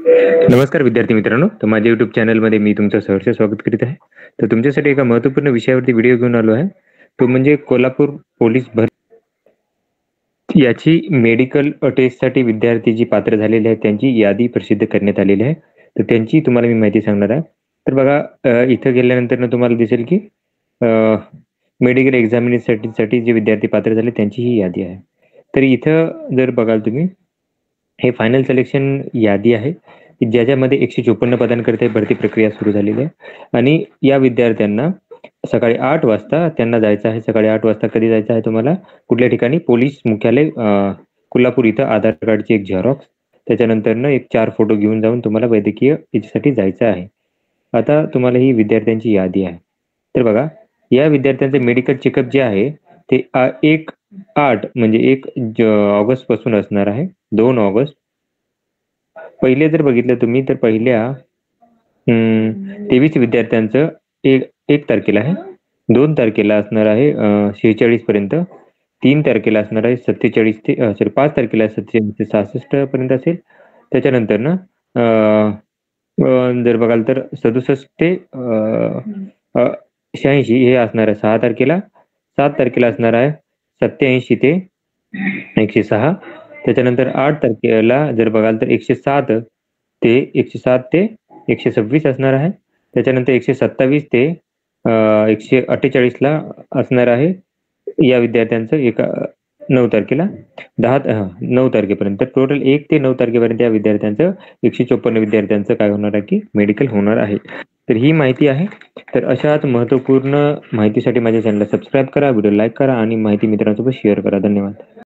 नमस्कार विद्यार्थी मित्रांनो, तर माझ्या YouTube चॅनलमध्ये मी तुमचं सहर्ष स्वागत करीत आहे. तर तुमच्यासाठी एका महत्त्वपूर्ण विषयावरती व्हिडिओ घेऊन आलो आहे. तो म्हणजे कोल्हापूर पोलीस भरती याची मेडिकल टेस्टसाठी विद्यार्थी जी पात्र झालेले आहेत त्यांची यादी प्रसिद्ध करण्यात आलेली आहे. तर त्यांची तुम्हाला मी माहिती सांगणार आहे. तर बघा, इथं गेल्यानंतर तुम्हाला दिसेल की मेडिकल एक्झामिनेशनसाठी जे विद्यार्थी पात्र झाले त्यांची ही यादी आहे. तर इथं जर बघाल तुम्ही, हे फायनल सिलेक्शन यादी आहे की ज्याच्यामध्ये 154 पदांकरिता भरती प्रक्रिया सुरू झालेली आहे आणि या विद्यार्थ्यांना सकाळी 8 वाजता त्यांना जायचं आहे. सकाळी 8 वाजता कधी जायचं आहे तुम्हाला? कुठल्या ठिकाणी? पोलीस मुख्यालय कोल्हापूर इथं आधार कार्डची एक झेरॉक्स, त्याच्यानंतरनं एक 4 फोटो घेऊन जाऊन तुम्हाला वैद्यकीय याच्यासाठी जायचं आहे. आता तुम्हाला ही विद्यार्थ्यांची यादी आहे. तर बघा, या विद्यार्थ्यांचं मेडिकल चेकअप जे आहे ते 1/8 म्हणजे 1 ऑगस्टपासून असणार आहे. 2 ऑगस्ट. पहिले जर बघितलं तुम्ही तर पहिल्या 23 विद्यार्थ्यांचं 1 तारखेला आहे. 2 तारखेला असणार आहे 46 पर्यंत. 3 तारखेला असणार आहे 47 ते 5 तारखेला 47 ते 66 पर्यंत असेल. त्याच्यानंतर ना जर बघाल तर 67 ते 86 हे असणार आहे 6 तारखेला. 7 तारखेला असणार आहे 87 ते 106. त्याच्यानंतर 8 तारखेला जर बघाल तर 107 ते 126 असणार आहे. त्याच्यानंतर 127 ते 148 ला असणार आहे या विद्यार्थ्यांचं 9 तारखेला. 9 तारखेपर्यंत टोटल 1 ते 9 तारखेपर्यंत या विद्यार्थ्यांचं 154 विद्यार्थ्यांचं काय होणार आहे की मेडिकल होणार आहे. तर ही माहिती आहे. तर अशाच महत्त्वपूर्ण माहितीसाठी माझ्या चॅनलला सबस्क्राईब करा, व्हिडिओ लाईक करा आणि माहिती मित्रांसोबत शेअर करा. धन्यवाद.